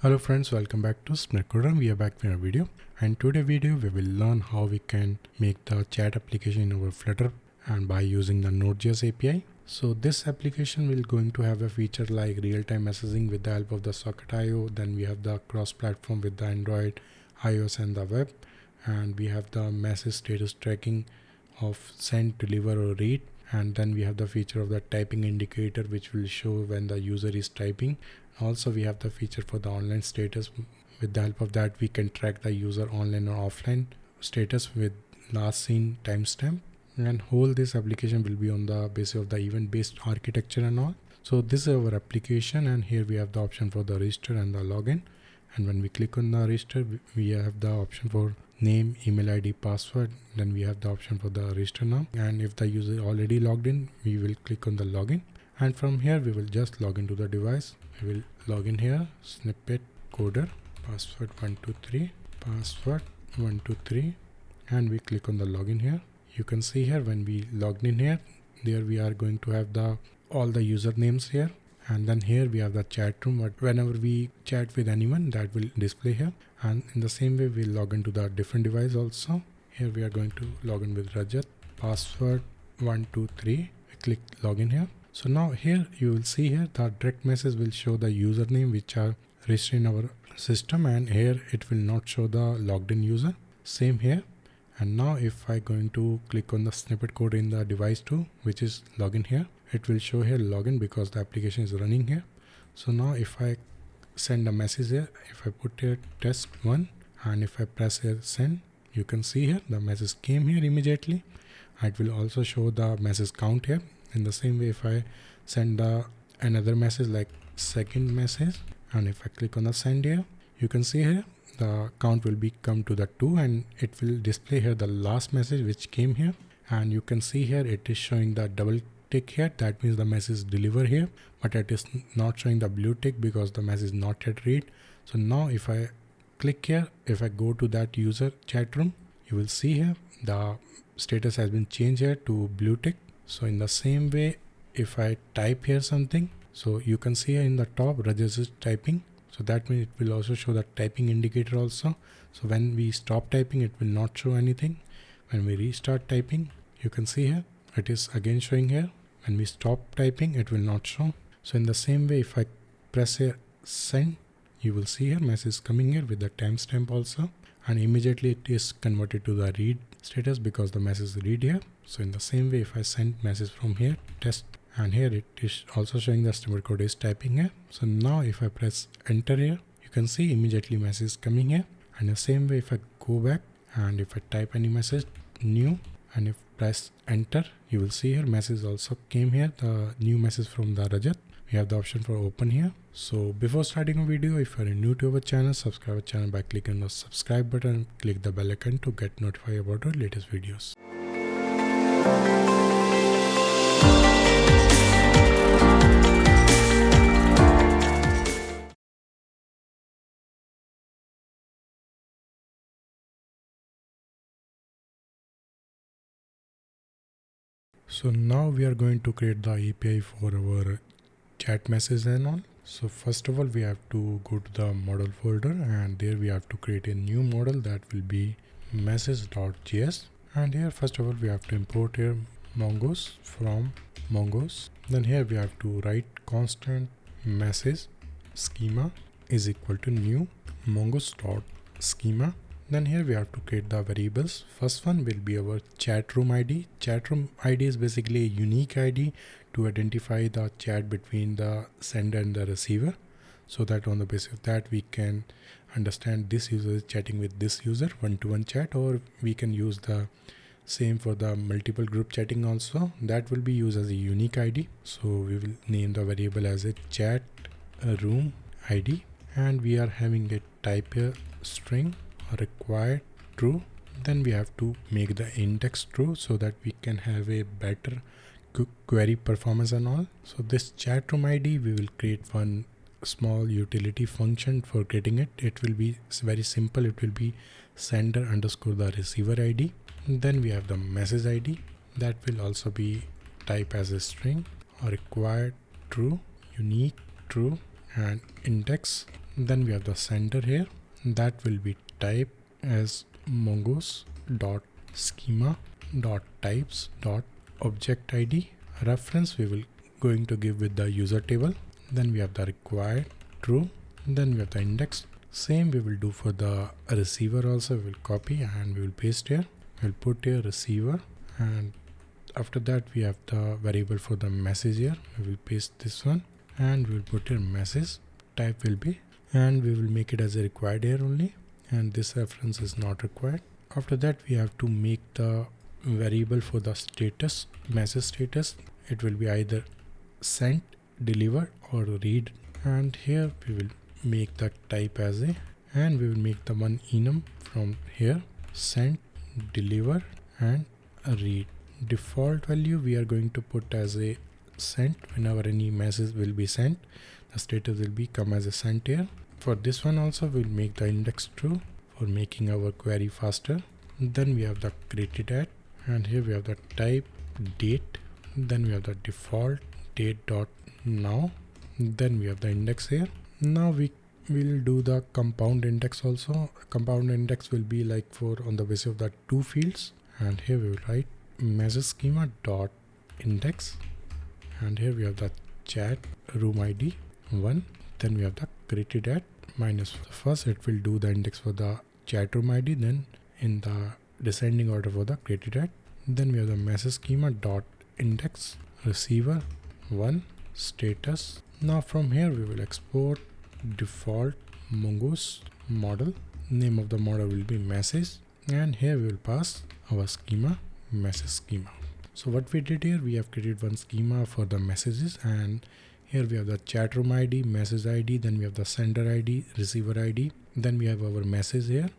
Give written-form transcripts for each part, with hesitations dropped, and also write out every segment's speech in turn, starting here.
Hello friends, welcome back to Smart Coder. We are back with a video, and today video we will learn how we can make the chat application in our Flutter and by using the Node.js API. So this application will going to have a feature like real-time messaging with the help of the Socket.io. Then we have the cross-platform with the Android, iOS and the web, and we have the message status tracking of send, deliver or read. And then we have the feature of the typing indicator, which will show when the user is typing. Also we have the feature for the online status. With the help of that we can track the user online or offline status with last seen timestamp, and whole this application will be on the basis of the event based architecture and all. So this is our application, and here we have the option for the register and the login. And when we click on the register, we have the option for name, email ID, password. Then we have the option for the register now, and if the user already logged in, we will click on the login, and from here we will just log into the device. We will log in here, snippet coder, password 123, password 123, and we click on the login here. You can see here when we logged in here, there we are going to have the all the usernames here, and then here we have the chat room. But whenever we chat with anyone, that will display here. And in the same way we'll log into the different device also. Here we are going to log in with Rajat, password 123. We click login here. So now here you will see here the direct message will show the username which are registered in our system, and here it will not show the logged in user. Same here. And now if I going to click on the snippet code in the device 2, which is login here, it will show here login because the application is running here. So now if I send a message here, if I put here test1 and if I press here send, you can see here the message came here immediately. It will also show the message count here. In the same way, if I send another message like second message, and if I click on the send here, you can see here the count will be come to the 2, and it will display here the last message which came here. And you can see here it is showing the double tick here. That means the message deliver here, but it is not showing the blue tick because the message not yet read. So now if I click here, if I go to that user chat room, you will see here the status has been changed here to blue tick. So in the same way, if I type here something, so you can see here in the top Rajesh is typing. So that means it will also show the typing indicator also. So when we stop typing, it will not show anything. When we restart typing, you can see here it is again showing here. When we stop typing, it will not show. So in the same way, if I press here send, you will see here message coming here with the timestamp also, and immediately it is converted to the read status because the message read here. So in the same way, if I send message from here test, and here it is also showing the snippet code is typing here. So now if I press enter here, you can see immediately message coming here. And the same way, if I go back and if I type any message new and if press enter, you will see here message also came here, the new message from the Rajat. We have the option for open here. So before starting a video, if you are new to our channel, subscribe our channel by clicking the subscribe button and click the bell icon to get notified about our latest videos. So now we are going to create the API for our chat message and all. So first of all, we have to go to the model folder, and there we have to create a new model that will be message.js. And here first of all we have to import here Mongoose from Mongoose. Then here we have to write constant message schema is equal to new mongoose.schema. Then here we have to create the variables. First one will be our chat room ID. Chat room ID is basically a unique ID to identify the chat between the sender and the receiver, so that on the basis of that we can understand this user is chatting with this user, one-to-one chat, or we can use the same for the multiple group chatting also. That will be used as a unique ID. So we will name the variable as a chat room ID, and we are having a type here string required true. Then we have to make the index true so that we can have a better query performance and all. So this chat room ID, we will create one small utility function for creating it. It will be very simple. It will be sender underscore the receiver ID. And then we have the message ID that will also be type as a string required true, unique true, and index Then we have the sender here. That will be type as mongoose dot schema dot types dot object ID. Reference we will going to give with the user table. Then we have the required true. Then we have the index. Same we will do for the receiver also. We will copy and we will paste here. We'll put here receiver, and after that we have the variable for the message here. We will paste this one and we will put here message. Type will be, and we will make it as a required here only, and this reference is not required. After that we have to make the variable for the status, message status. It will be either sent, delivered or read, and here we will make the type as a, and we will make the one enum from here, sent, deliver and read. Default value we are going to put as a sent. Whenever any message will be sent, the status will be come as a sent here. For this one also we'll make the index true for making our query faster. Then we have the created at, and here we have the type date. Then we have the default date dot now. Then we have the index here. Now we will do the compound index also. Compound index will be like for on the basis of the two fields, and here we will write message schema dot index, and here we have the chat room ID 1. Then we have the created at minus. First it will do the index for the chat room ID, then in the descending order for the created at. Then we have the message schema dot index receiver 1 status. Now from here we will export default mongoose model. Name of the model will be message, and here we will pass our schema message schema. So what we did here, we have created one schema for the messages, and here we have the chat room ID, message ID, then we have the sender ID, receiver ID, then we have our message here.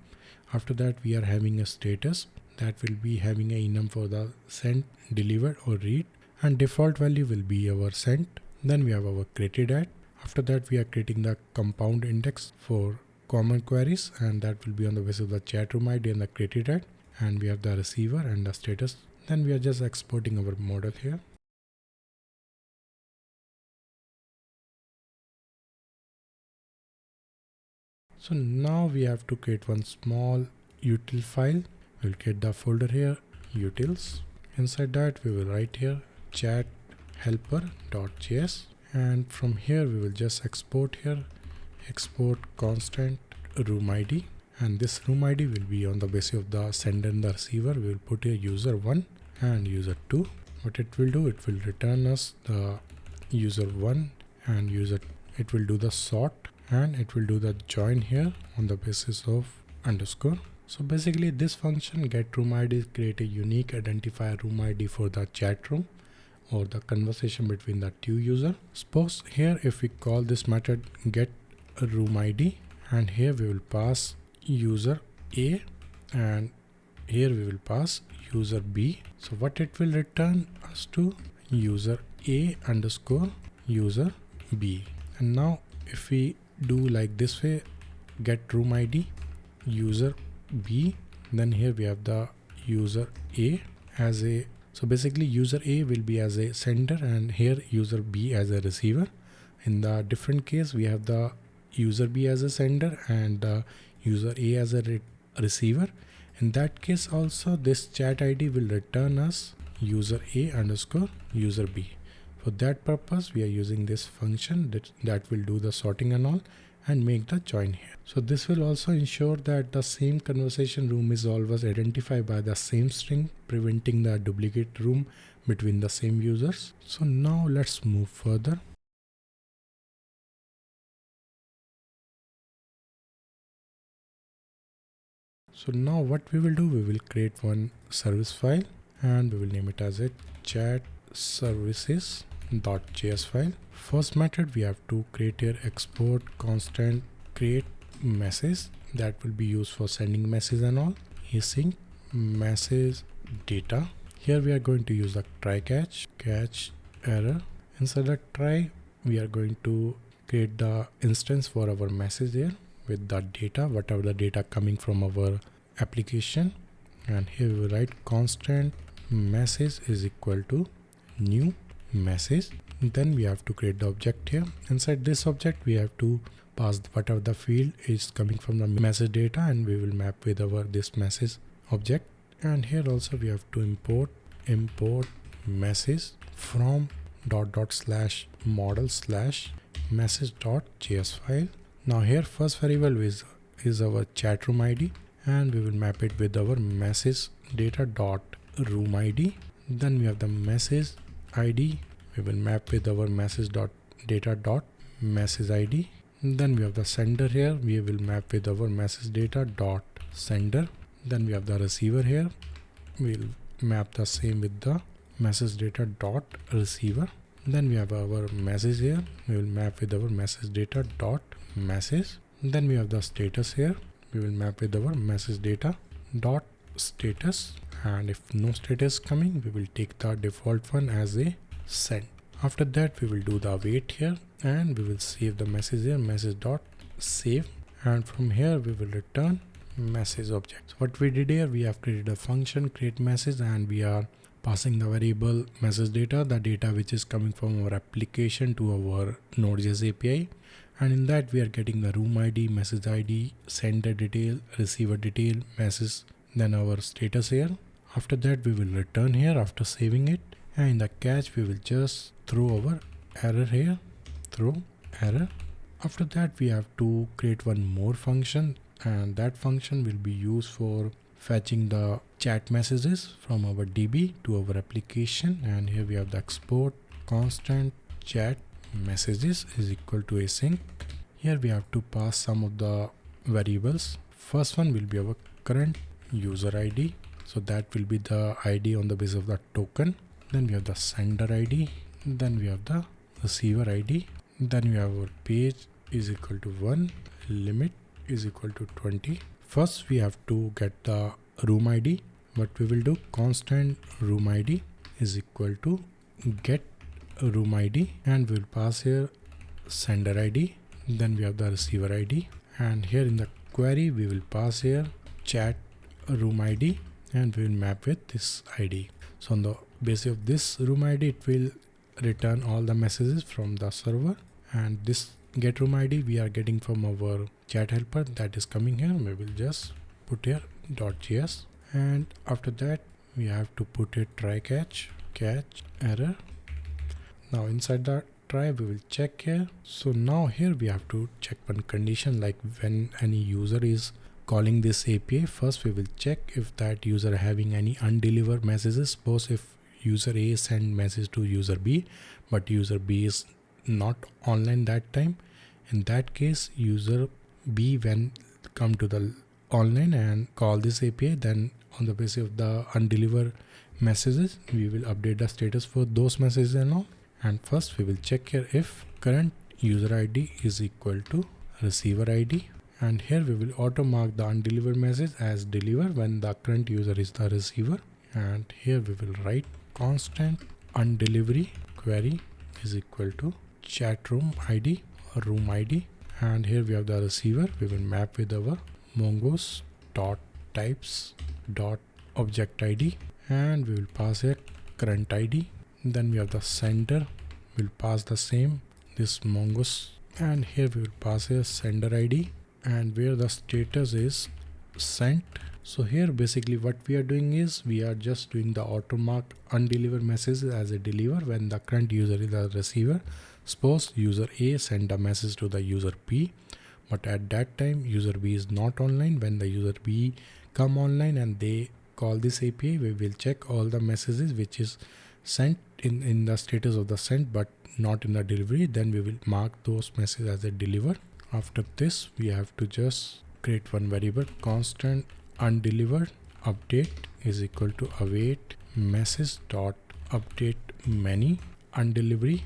After that we are having a status that will be having a enum for the sent, delivered or read, and default value will be our sent. Then we have our created at. After that we are creating the compound index for common queries, and that will be on the basis of the chat room ID and the created at, and we have the receiver and the status. Then we are just exporting our model here. So now we have to create one small util file. We'll get the folder here, utils. Inside that we will write here chat helper.js, and from here we will just export here, export constant room ID, and this room ID will be on the basis of the sender and the receiver. We will put here user 1 and user 2. What it will do, it will return us the user 1 and user, it will do the sort, and it will do the join here on the basis of underscore. So basically this function get room ID create a unique identifier room ID for the chat room or the conversation between the two user. Suppose here if we call this method get a room ID, and here we will pass user A, and here we will pass user B. So what it will return us to user A underscore user B. And now if we do like this way, get room ID user B, then here we have the user A as a, so basically user A will be as a sender and here user B as a receiver. In the different case we have the user B as a sender and user A as a receiver. In that case also this chat ID will return us user A underscore user B. For that purpose we are using this function that will do the sorting and all and make the join here. So this will also ensure that the same conversation room is always identified by the same string, preventing the duplicate room between the same users. So now let's move further. So now what we will do, we will create one service file and we will name it as a chat services.js file. First method we have to create here export constant create message that will be used for sending message and all. Async message data. Here we are going to use the try catch error. Inside the try we are going to create the instance for our message here with the data, whatever the data coming from our application, and here we write constant message is equal to new message Then we have to create the object here. Inside this object we have to pass whatever the field is coming from the message data, and we will map with our this message object. And here also we have to import message from ./model/message.js file. Now here first variable is our chat room ID, and we will map it with our message data dot room ID. Then we have the message ID. We will map with our message dot data dot message ID. Then we have the sender here. We will map with our message data dot sender. Then we have the receiver here. We'll map the same with the message data dot receiver. Then we have our message here. We will map with our message data dot message. Then we have the status here. We will map with our message data dot status, and if no status coming, we will take the default one as a send. After that we will do the await here, and we will save the message here, message dot save, and from here we will return message object. So what we did here, we have created a function create message, and we are passing the variable message data, the data which is coming from our application to our Node.js API. And in that we are getting the room ID, message ID, sender detail, receiver detail, message, then our status here. After that we will return here after saving it, and in the catch we will just throw our error here, throw error. After that we have to create one more function, and that function will be used for fetching the chat messages from our DB to our application. And here we have the export constant chat messages is equal to async. Here we have to pass some of the variables. First one will be our current user ID, so that will be the ID on the basis of the token. Then we have the sender ID, then we have the receiver ID, then we have our page is equal to 1, limit is equal to 20. First we have to get the room ID. What we will do, constant room ID is equal to get room ID, and we will pass here sender ID. Then we have the receiver ID, and here in the query we will pass here chat room ID, and we will map with this ID. So on the basis of this room ID, it will return all the messages from the server, and this get room ID we are getting from our chat helper that is coming here. We will just put here .js, and after that we have to put a try catch error. Now inside the try we will check here. So now here we have to check one condition, like when any user is calling this API, first we will check if that user having any undelivered messages. Suppose if user A send message to user B, but user B is not online that time, in that case user B when come to the online and call this API, then on the basis of the undelivered messages we will update the status for those messages and all. And first we will check here if current user ID is equal to receiver ID, and here we will auto mark the undelivered message as deliver when the current user is the receiver. And here we will write constant undelivery query is equal to chat room ID or room ID, and here we have the receiver. We will map with our mongoose dot types dot object ID, and we will pass here current ID. Then we have the sender, we'll pass the same this mongoose, and here we will pass here sender ID, and where the status is sent. So here basically what we are doing is we are just doing the auto mark undelivered messages as a deliver when the current user is the receiver. Suppose user A send a message to the user B, but at that time user B is not online. When the user B come online and they call this API, we will check all the messages which is sent in the status of the sent but not in the delivery. Then we will mark those messages as a deliver. After this we have to just create one variable constant undelivered update is equal to await message dot update many undelivery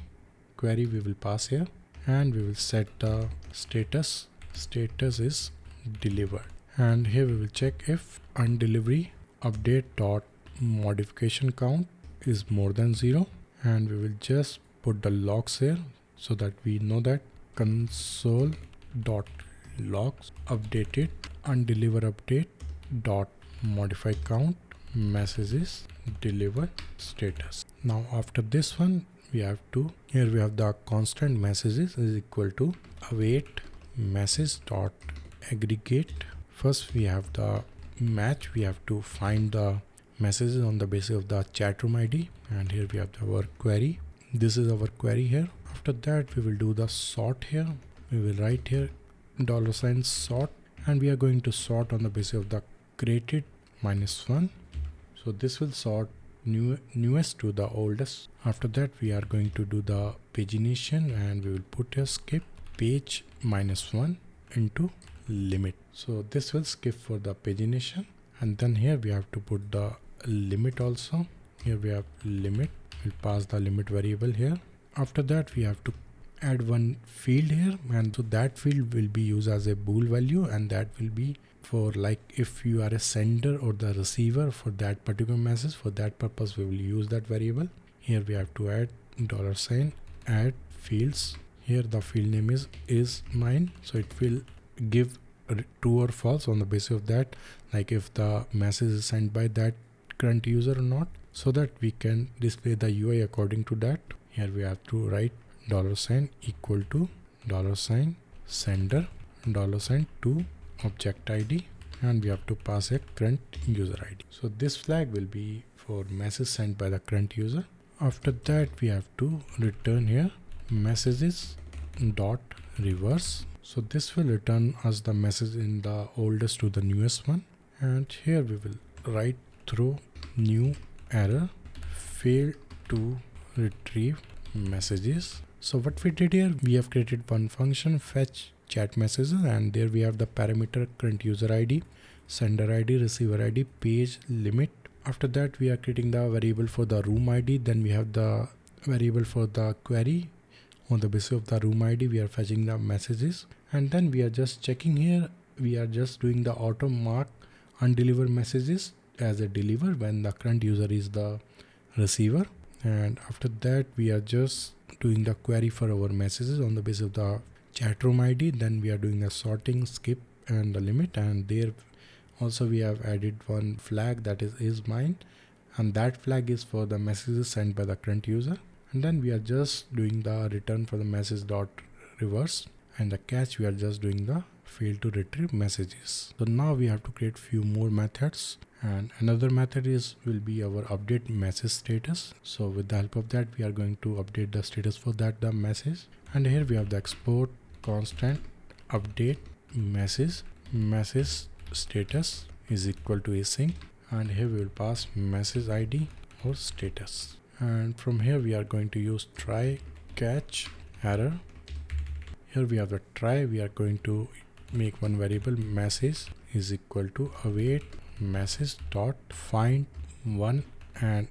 query we will pass here, and we will set the status is delivered, and here we will check if undelivery update dot modification count is more than 0, and we will just put the logs here so that we know that console dot logs updated undeliver update dot modify count messages delivered status. Now after this one we have to, here we have the constant messages is equal to await message dot aggregate. First we have the match, we have to find the messages on the basis of the chat room ID, and here we have our query. This is our query here. After that we will do the sort here. We will write here $sort, and we are going to sort on the basis of the created -1. So this will sort newest to the oldest. After that we are going to do the pagination, and we will put a skip page -1 into limit. So this will skip for the pagination, and then here we have to put the limit also. Here we have limit, we'll pass the limit variable here. After that we have to add one field here, and so that field will be used as a bool value, and that will be for like if you are a sender or the receiver for that particular message. For that purpose we will use that variable. Here we have to add $add fields. Here the field name is mine, so it will give true or false on the basis of that, like if the message is sent by that current user or not, so that we can display the UI according to that. Here we have to write $equal to $sender $to object ID, and we have to pass a current user ID. So this flag will be for message sent by the current user. After that we have to return here messages dot reverse. So this will return us the message in the oldest to the newest one, and here we will write through new error failed to retrieve messages. So what we did here, we have created one function fetch chat messages, and there we have the parameter current user ID, sender ID, receiver ID, page limit. After that we are creating the variable for the room ID, then we have the variable for the query. On the basis of the room ID we are fetching the messages, and then we are just checking here, we are just doing the auto mark undelivered messages as a deliver when the current user is the receiver. And after that we are just doing the query for our messages on the basis of the chat room ID. Then we are doing the sorting, skip, and the limit, and there also we have added one flag that is mine, and that flag is for the messages sent by the current user. And then we are just doing the return for the message dot reverse, and the catch we are just doing the fail to retrieve messages. So now we have to create few more methods, and another method will be our update message status. So with the help of that we are going to update the status for that the message. And here we have the export constant update message status is equal to async, and here we will pass message ID or status. And from here we are going to use try catch error. Here we have the try, we are going to make one variable message is equal to await message dot find one and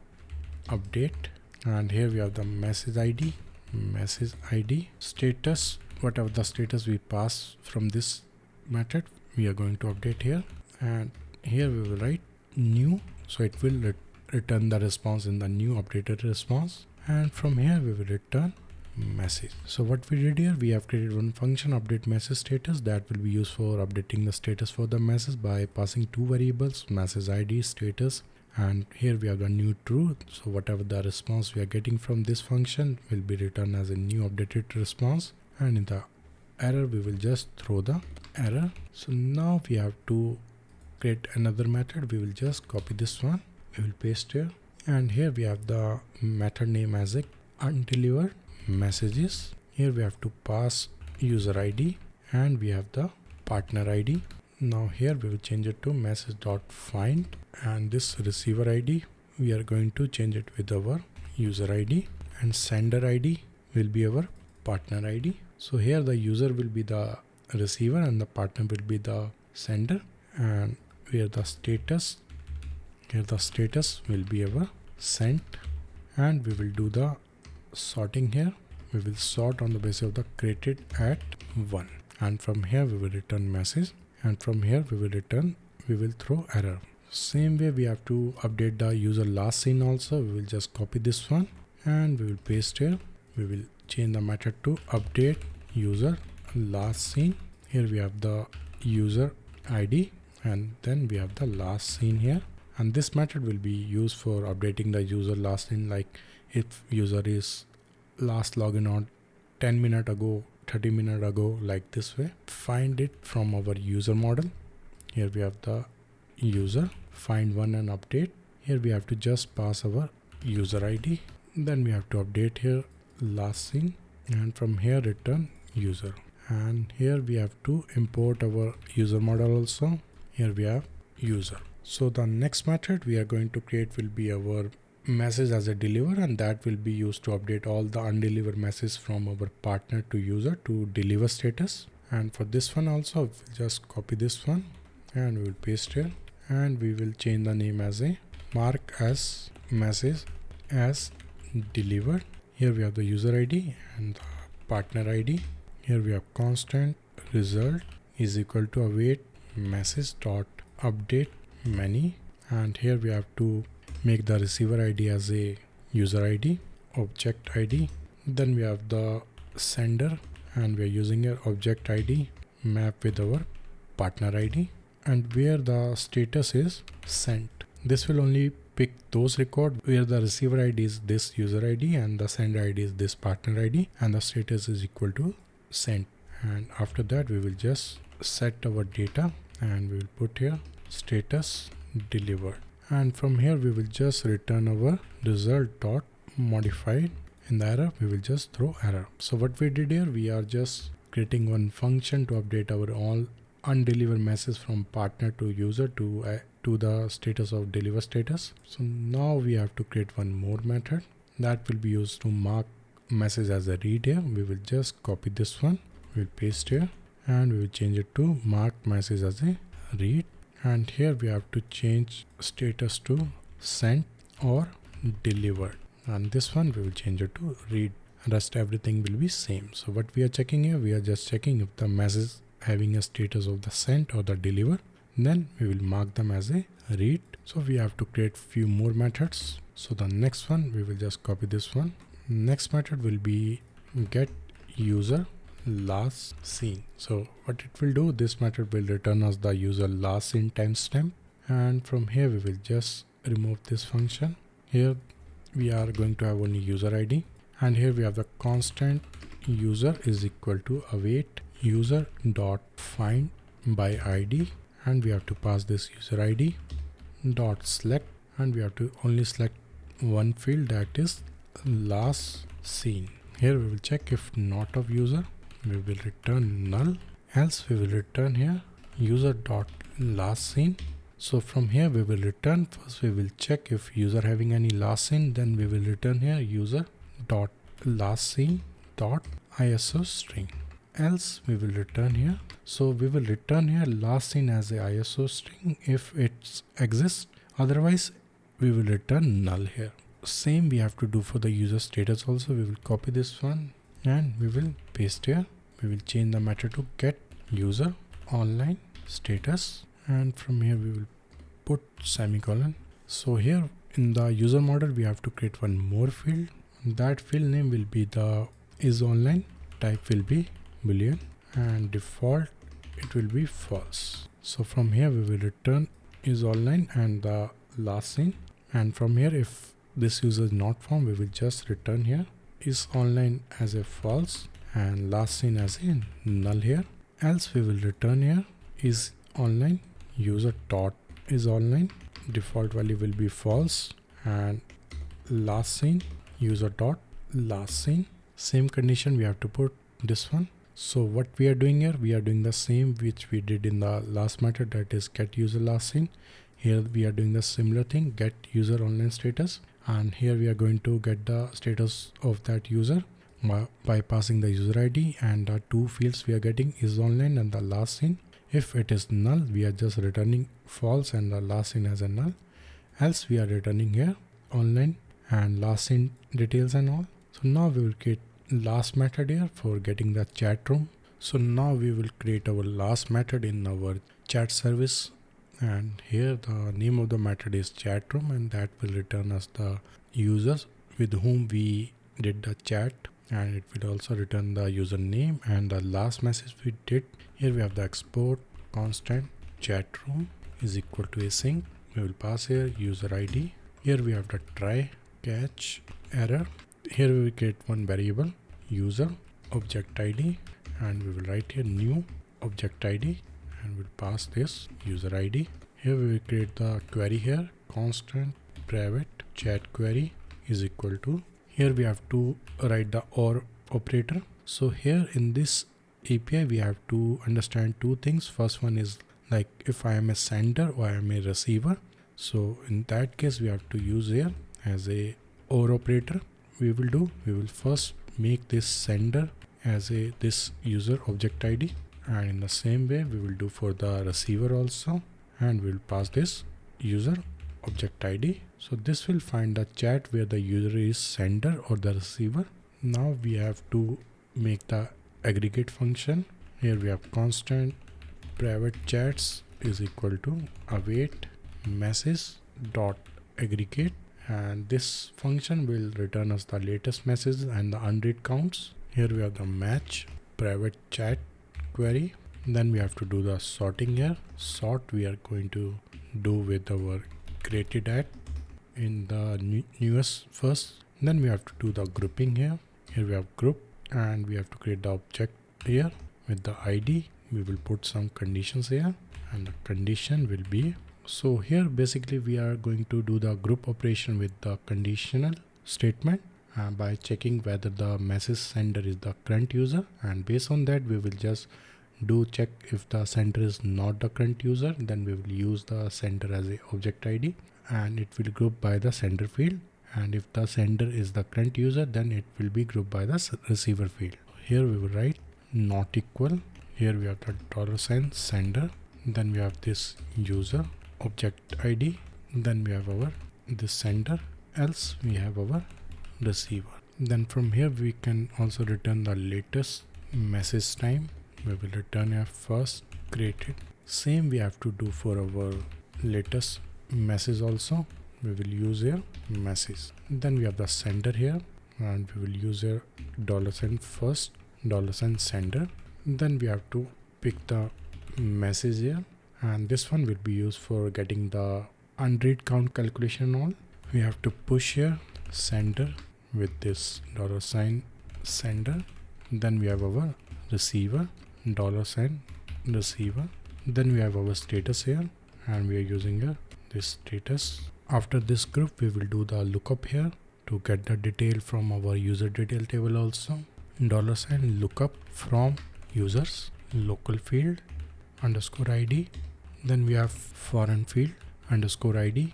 update, and here we have the message ID status. Whatever the status we pass from this method we are going to update here, and here we will write new, so it will return the response in the new updated response, and from here we will return message. So what we did here, we have created one function update message status that will be used for updating the status for the message by passing two variables, message ID, status, and here we have the new true. So whatever the response we are getting from this function will be returned as a new updated response, and in the error we will just throw the error. So now we have to create another method. We will just copy this one, we will paste here, and here we have the method name as a undelivered messages. Here we have to pass user ID, and we have the partner ID. Now here we will change it to message.find, and this receiver ID we are going to change it with our user ID, and sender ID will be our partner ID. So here the user will be the receiver and the partner will be the sender, and here the status will be our sent, and we will do the sorting here. We will sort on the basis of the created at 1, and from here we will return message, and from here we will throw error. Same way we have to update the user last seen also. We will just copy this one and we will paste here. We will change the method to update user last seen. Here we have the user ID, and then we have the last seen here, and this method will be used for updating the user last seen, like if user is last login on 10 minutes ago, 30 minutes ago, like this way. Find it from our user model. Here we have the user, find one and update. Here we have to just pass our user ID. Then we have to update here last seen, and from here return user. And here we have to import our user model also. Here we have user. So the next method we are going to create will be our message as a deliver, and that will be used to update all the undelivered messages from our partner to user to deliver status. And for this one also, we'll just copy this one and we will paste here, and we will change the name as a mark as message as delivered. Here we have the user ID and the partner ID. Here we have constant result is equal to await message dot update many, and here we have to make the receiver ID as a user ID, object ID. Then we have the sender, and we are using a object ID map with our partner ID, and where the status is sent. This will only pick those records where the receiver ID is this user ID and the sender ID is this partner ID, and the status is equal to sent. And after that we will just set our data, and we will put here status delivered, and from here we will just return our result dot modified. In the error we will just throw error. So what we did here, we are just creating one function to update our all undelivered message from partner to user to the status of deliver status. So now we have to create one more method that will be used to mark message as a read. Here we will just copy this one, we'll paste here, and we will change it to mark message as a read. And here we have to change status to sent or delivered, and this one we will change it to read. Rest everything will be same. So what we are checking here, we are just checking if the message having a status of the sent or the deliver, then we will mark them as a read. So we have to create few more methods. So the next one, we will just copy this one. Next method will be get user last seen. So what it will do, this method will return us the user last seen timestamp, and from here we will just remove this function. Here we are going to have only user ID, and here we have the constant user is equal to await user dot find by ID, and we have to pass this user ID dot select, and we have to only select one field, that is last seen. Here we will check if not of user, we will return null, else we will return here user dot last seen. So from here we will return, first we will check if user having any last seen, then we will return here user dot last seen dot ISO string, else we will return here. So we will return here last seen as a ISO string if it exists, otherwise we will return null here. Same we have to do for the user status also. We will copy this one and we will paste here. We will change the method to get user online status, and from here we will put semicolon. So here in the user model we have to create one more field. That field name will be the is online, type will be boolean, and default it will be false. So from here we will return is online and the last seen, and from here if this user is not found, we will just return here is online as a false and last seen as a null here, else we will return here is online user dot is online, default value will be false, and last seen user dot last seen. Same condition we have to put this one. So what we are doing here, we are doing the same which we did in the last method, that is get user last seen. Here we are doing the similar thing, get user online status, and here we are going to get the status of that user by passing the user ID, and the two fields we are getting is online and the last seen. If it is null, we are just returning false and the last seen as a null, else we are returning here online and last seen details and all. So now we will create last method here for getting the chat room. So now we will create our last method in our chat service, and here the name of the method is chat room, and that will return us the users with whom we did the chat, and it will also return the username and the last message we did. Here we have the export constant chat room is equal to async. We will pass here user ID. Here we have the try catch error, here we will create one variable user object ID, and we will write here new object ID, and we'll pass this user ID. Here we will create the query here, constant private chat query is equal to, here we have to write the OR operator. So here in this API we have to understand two things. First one is like if I am a sender or I am a receiver. So in that case we have to use here as a OR operator. We will first make this sender as this user object ID, and in the same way we will do for the receiver also, and we'll pass this user object ID. So this will find the chat where the user is sender or the receiver. Now we have to make the aggregate function. Here we have constant private chats is equal to await message dot aggregate, and this function will return us the latest message and the unread counts. Here we have the match private chat query. Then we have to do the sorting here. Sort we are going to do with our created at in the newest first. Then we have to do the grouping here. Here we have group, and we have to create the object here with the ID. We will put some conditions here, and the condition will be, so here basically we are going to do the group operation with the conditional statement by checking whether the message sender is the current user, and based on that we will just do check if the sender is not the current user. Then we will use the sender as a object ID, and it will group by the sender field, and if the sender is the current user then it will be grouped by the receiver field. Here we will write not equal. Here we have the $sign sender, then we have this user object ID, then we have our this sender, else we have our receiver. Then from here we can also return the latest message time. We will return a first created. Same we have to do for our latest message also. We will use here message. Then we have the sender here, and we will use here $sign first $sign sender. Then we have to pick the message here, and this one will be used for getting the unread count calculation on. We have to push here sender with this $sign sender. Then we have our receiver $sign receiver. Then we have our status here, and we are using here this status. After this group we will do the lookup here to get the detail from our user detail table also. $sign lookup from users local field underscore ID. Then we have foreign field underscore ID.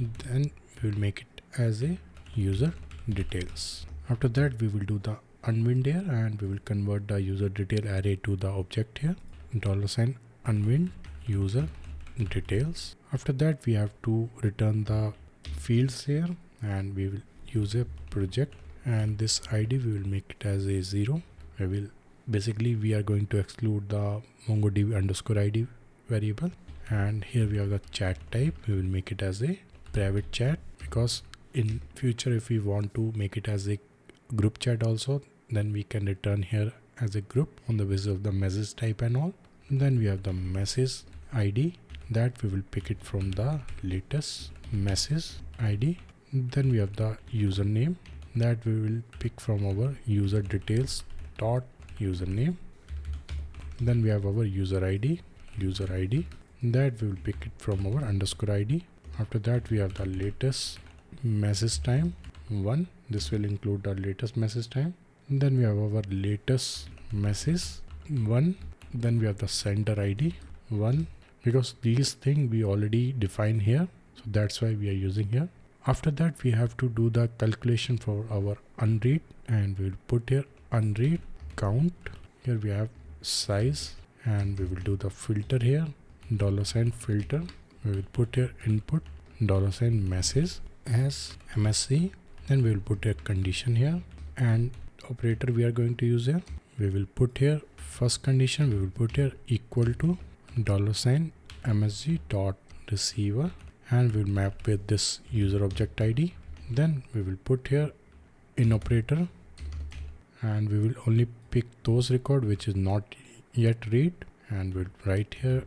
Then we will make it as a user details. After that we will do the unwind here, and we will convert the user detail array to the object here. $sign unwind user details. After that we have to return the fields here, and we will use a project, and this ID we will make it as a 0. We are going to exclude the MongoDB underscore ID variable. And here we have the chat type. We will make it as a private chat, because in future if we want to make it as a group chat also, then we can return here as a group on the basis of the message type and all. Then we have the message ID that we will pick it from the latest message ID. Then we have the username that we will pick from our user details dot username. Then we have our user ID that we will pick it from our underscore ID. After that we have the latest message time 1. This will include the latest message time. Then we have our latest message 1. Then we have the sender ID 1, because these things we already defined here, so that's why we are using here. After that we have to do the calculation for our unread, and we will put here unread count. Here we have size, and we will do the filter here $sign filter. We will put here input $sign message as MSC. Then we will put a condition here, and operator we are going to use here. We will put here first condition, we will put here equal to $sign MSG dot receiver, and we will map with this user object ID. Then we will put here in operator, and we will only pick those record which is not yet read, and we'll write here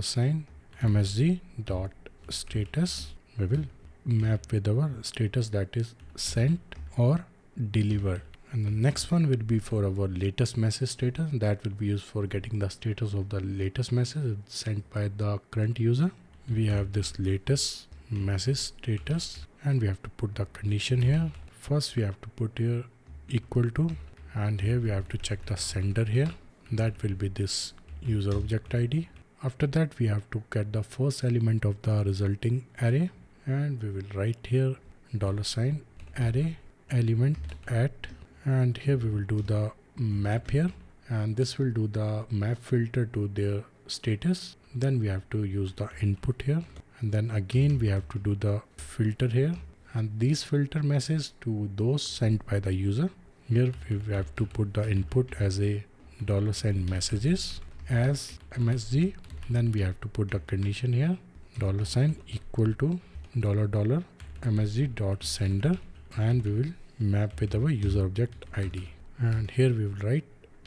$sign MSG dot status. We will map with our status, that is sent or delivered. And the next one will be for our latest message status. That will be used for getting the status of the latest message sent by the current user. We have this latest message status and we have to put the condition here. First we have to put here equal to, and here we have to check the sender here. That will be this user object ID. After that we have to get the first element of the resulting array, and we will write here $array element at, and here we will do the map here, and this will do the map filter to their status. Then we have to use the input here, and then again we have to do the filter here, and these filter message to those sent by the user. Here we have to put the input as a $messages as MSG. Then we have to put the condition here $equal to $MSG dot sender, and we will map with our user object ID. And here we will write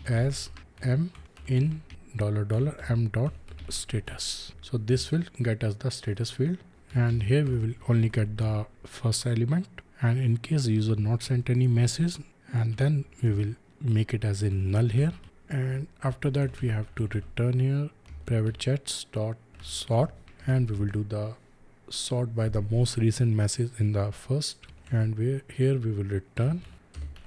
as m in $m dot status. So this will get us the status field, and here we will only get the first element, and in case the user not sent any message, and then we will make it as a null here. And after that we have to return here private chats dot sort, and we will do the sort by the most recent message in the first, and here we will return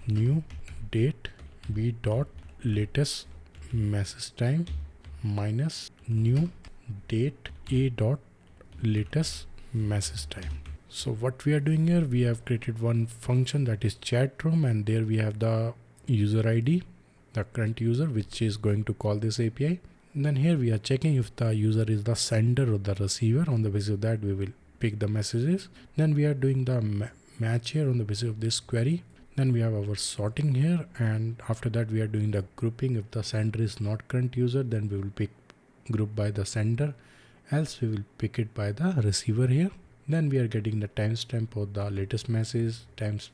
new date b dot latest message time minus new date a dot latest message time. So what we are doing here, we have created one function that is chat room, and there we have the user ID, the current user, which is going to call this API. And then here we are checking if the user is the sender or the receiver. On the basis of that we will pick the messages. Then we are doing the match here on the basis of this query. Then we have our sorting here, and after that we are doing the grouping. If the sender is not current user, then we will pick group by the sender, else we will pick it by the receiver here. Then we are getting the timestamp of the latest message times.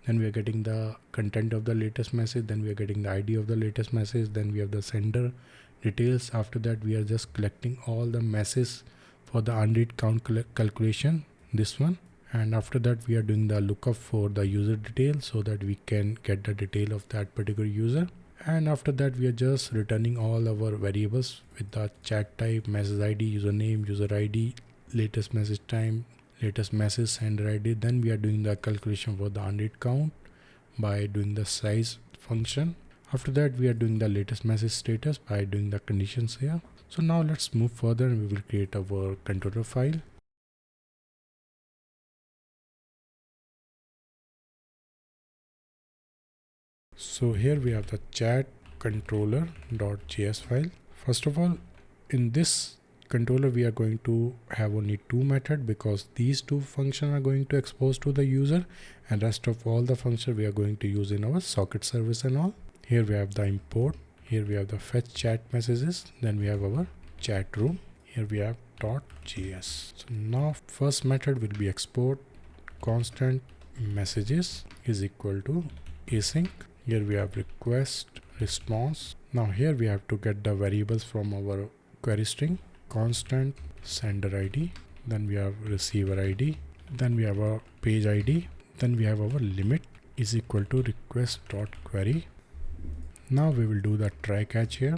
Then we are getting the content of the latest message. Then we are getting the ID of the latest message. Then we have the sender details. After that we are just collecting all the messages for the unread count calculation, this one. And after that we are doing the lookup for the user detail so that we can get the detail of that particular user. And after that we are just returning all our variables with the chat type, message ID, username, user ID, latest message time, latest message, sender ID. Then we are doing the calculation for the unread count by doing the size function. After that we are doing the latest message status by doing the conditions here. So now let's move further, and we will create our controller file. So here we have the chat controller.js file. First of all, in this controller we are going to have only two methods, because these two functions are going to expose to the user, and rest of all the functions we are going to use in our socket service and all. Here we have the import, here we have the fetch chat messages, then we have our chat room, here we have .js. So now first method will be export constant messages is equal to async. Here we have request response. Now here we have to get the variables from our query string, constant sender ID, then we have receiver ID, then we have a page ID, then we have our limit is equal to request dot query. Now we will do the try catch here.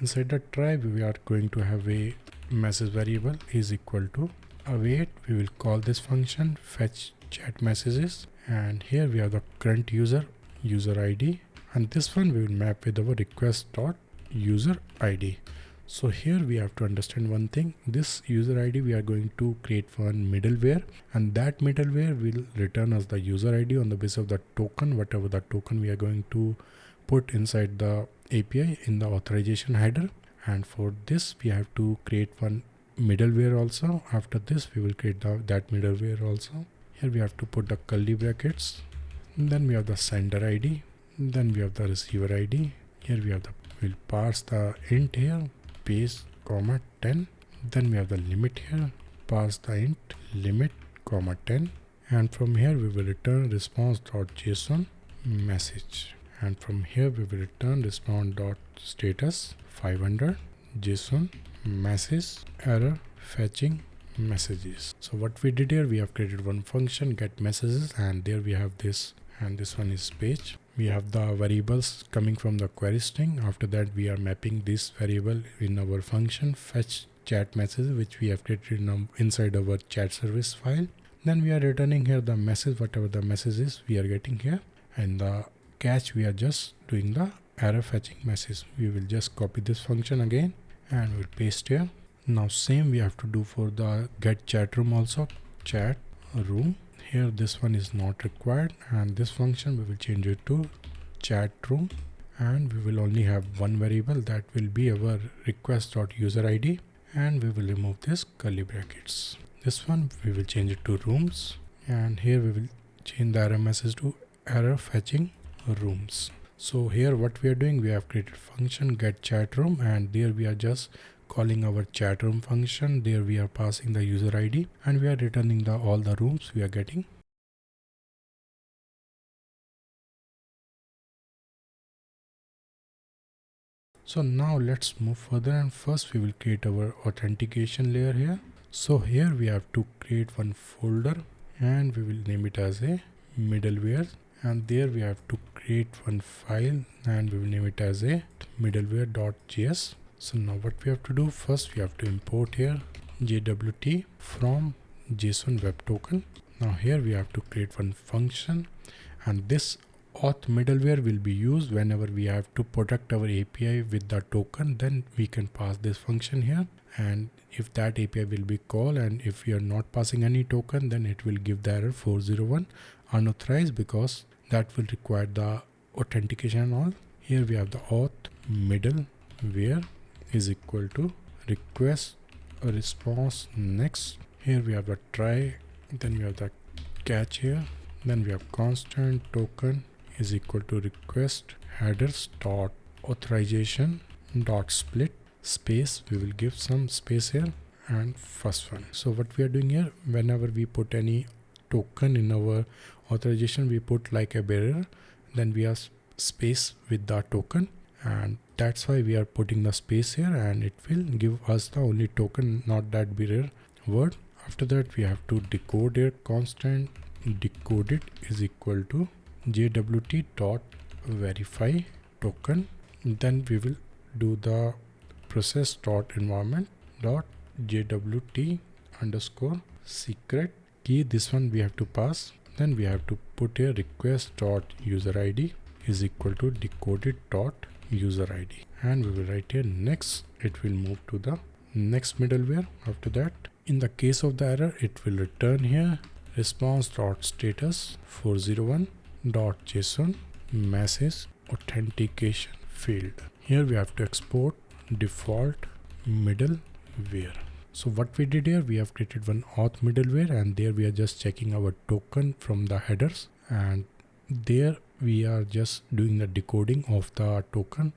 Inside the try we are going to have a message variable is equal to await. We will call this function fetch chat messages, and here we have the current user ID, and this one we will map with our request dot user ID. So here we have to understand one thing. This user ID we are going to create one middleware, and that middleware will return us the user ID on the basis of the token, whatever the token we are going to put inside the API in the authorization header. And for this we have to create one middleware also. After this we will create that middleware also. Here we have to put the curly brackets, and then we have the sender ID, then we have the receiver ID. Here we have we'll parse the int here, base comma 10, then we have the limit here, parse the int limit comma 10, and from here we will return response.json message, and from here we will return response.status 500 json message error fetching messages. So what we did here, we have created one function get messages, and there we have this and this one is page. We have the variables coming from the query string. After that, we are mapping this variable in our function fetch chat message, which we have created inside our chat service file. Then we are returning here the message, whatever the message is we are getting here, and the catch, we are just doing the error fetching message. We will just copy this function again and we'll paste here. Now same we have to do for the get chat room also. Chat room, here this one is not required, and this function we will change it to chat room, and we will only have one variable, that will be our request.userid, and we will remove this curly brackets. This one we will change it to rooms, and here we will change the error message to error fetching rooms. So here what we are doing, we have created function get chat room, and there we are just calling our chat room function. There we are passing the user ID, and we are returning all the rooms we are getting. So now let's move further, and first we will create our authentication layer here. So here we have to create one folder, and we will name it as a middleware, and there we have to create one file, and we will name it as a middleware.js. So now what we have to do, first we have to import here JWT from JSON web token. Now here we have to create one function, and this auth middleware will be used whenever we have to protect our API with the token. Then we can pass this function here, and if that API will be called, and if we are not passing any token, then it will give the error 401 unauthorized, because that will require the authentication and all. Here we have the auth middleware is equal to request a response next. Here we have the try, then we have the catch here, then we have constant token is equal to request headers dot authorization dot split space. We will give some space here, and first one. So what we are doing here, whenever we put any token in our authorization, we put like a barrier, then we have space with the token, and that's why we are putting the space here, and it will give us the only token, not that barrier word. After that we have to decode it. Constant decoded is equal to jwt dot verify token. Then we will do the process dot environment dot jwt underscore secret key. This one we have to pass. Then we have to put here request dot user id is equal to decoded dot user id, and we will write here next. It will move to the next middleware. After that, in the case of the error, it will return here response dot status 401 dot json message authentication field. Here we have to export default middleware. So what we did here, we have created one auth middleware, and there we are just checking our token from the headers, and there we are just doing the decoding of the token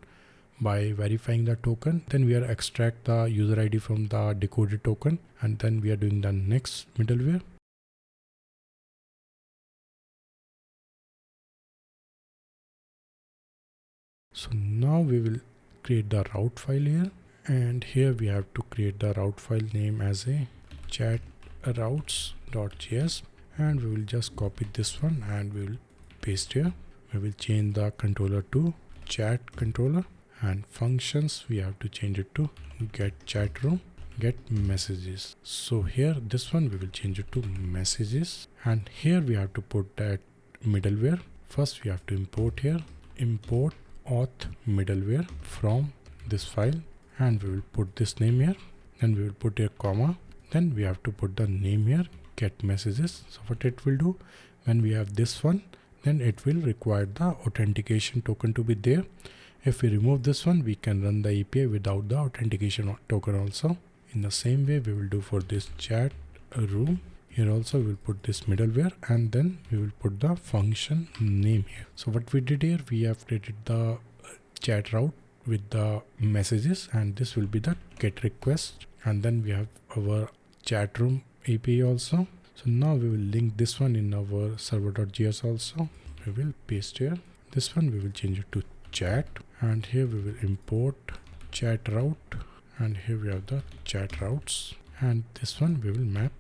by verifying the token. Then we are extract the user ID from the decoded token, and then we are doing the next middleware. So now we will create the route file here, and here we have to create the route file name as a chat routes.js, and we will just copy this one and we will paste here. We will change the controller to chat controller, and functions we have to change it to get chat room, get messages. So here this one we will change it to messages, and here we have to put that middleware. First we have to import here, import auth middleware from this file, and we will put this name here. Then we will put a comma. Then we have to put the name here, get messages. So what it will do, when we have this one, then it will require the authentication token to be there. If we remove this one, we can run the API without the authentication token also. In the same way we will do for this chat room. Here also we will put this middleware, and then we will put the function name here. So what we did here, we have created the chat route with the messages, and this will be the get request, and then we have our chat room API also. So now we will link this one in our server.js also. We will paste here. This one we will change it to chat, and here we will import chat route, and here we have the chat routes, and this one we will map